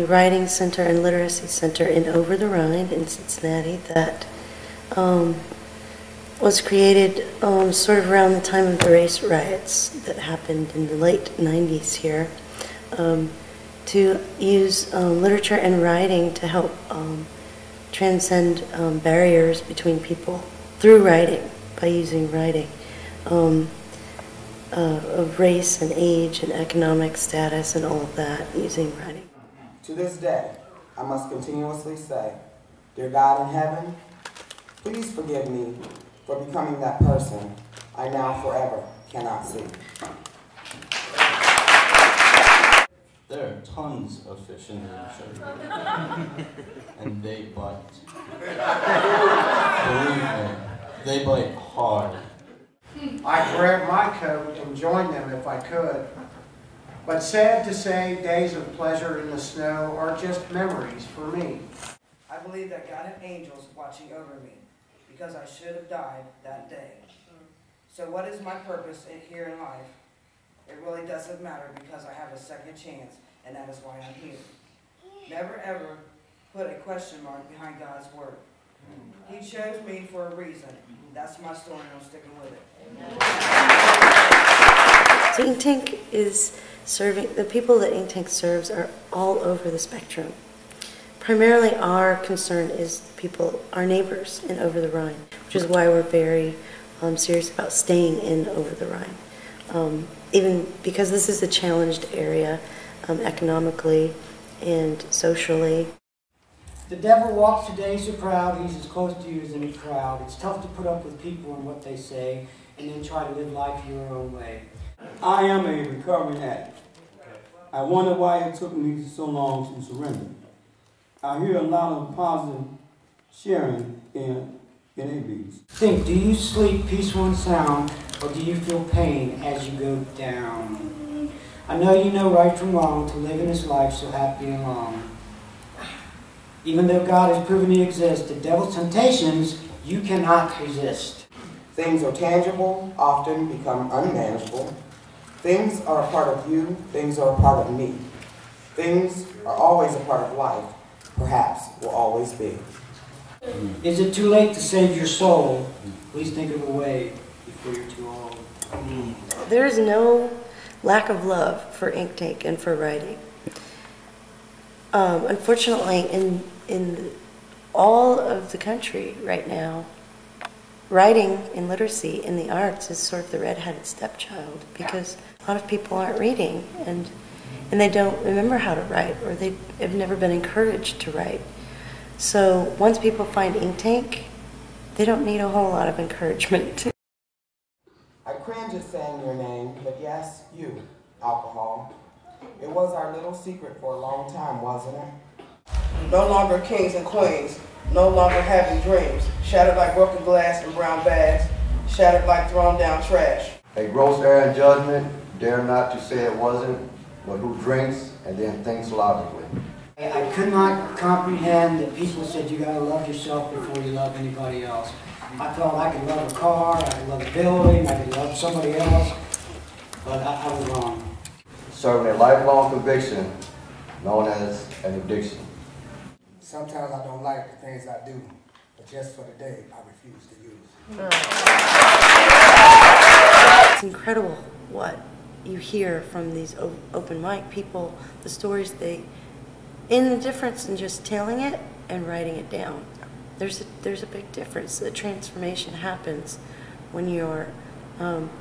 writing center and literacy center in Over the Rhine in Cincinnati that was created sort of around the time of the race riots that happened in the late 90s here, to use literature and writing to help transcend barriers between people through writing, by using writing, of race and age and economic status and all of that, using writing. To this day, I must continuously say, dear God in heaven, please forgive me for becoming that person I now forever cannot see. There are tons of fish in the ocean, and they bite. Believe me, they bite hard. I'd grab my coat and join them if I could. But sad to say, days of pleasure in the snow are just memories for me. I believe that God had angels watching over me, because I should have died that day. So what is my purpose here in life? It really doesn't matter, because I have a second chance, and that is why I'm here. Never ever put a question mark behind God's word. He chose me for a reason. That's my story, and I'm sticking with it. So Inktank is serving, the people that Inktank serves are all over the spectrum. Primarily our concern is people, our neighbors in Over the Rhine, which is why we're very serious about staying in Over the Rhine. Even because this is a challenged area economically and socially. The devil walks today so proud, he's as close to you as any crowd. It's tough to put up with people and what they say, and then try to live life your own way. I am a recovering addict. I wonder why it took me so long to surrender. I hear a lot of positive sharing in NABs. Think, do you sleep peaceful and sound, or do you feel pain as you go down? I know you know right from wrong to live in this life so happy and long. Even though God has proven He exists, the devil's temptations you cannot resist. Things are tangible, often become unmanageable. Things are a part of you, things are a part of me. Things are always a part of life, perhaps will always be. Is it too late to save your soul? Please think of a way before you're too old. There is no lack of love for Inktank and for writing. Unfortunately, in all of the country right now, writing and literacy in the arts is sort of the red-headed stepchild, because a lot of people aren't reading and they don't remember how to write, or they have never been encouraged to write. So once people find Inktank, they don't need a whole lot of encouragement. I cringe at saying your name, but yes, you, alcohol. It was our little secret for a long time, wasn't it? No longer kings and queens, no longer having dreams, shattered like broken glass and brown bags, shattered like thrown down trash. A gross error in judgment, dare not to say it wasn't, but who drinks and then thinks logically. I could not comprehend that people said you gotta love yourself before you love anybody else. I thought I could love a car, I could love a building, I could love somebody else, but I was wrong. Serving a lifelong conviction known as an addiction. Sometimes I don't like the things I do, but just for the day, I refuse to use. It's incredible what you hear from these open mic people, the stories and the difference in just telling it and writing it down. There's a big difference. The transformation happens when you're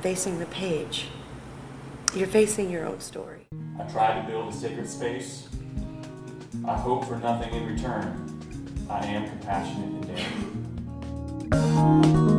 facing the page. You're facing your own story. I try to build a sacred space. I hope for nothing in return. I am compassionate and daring.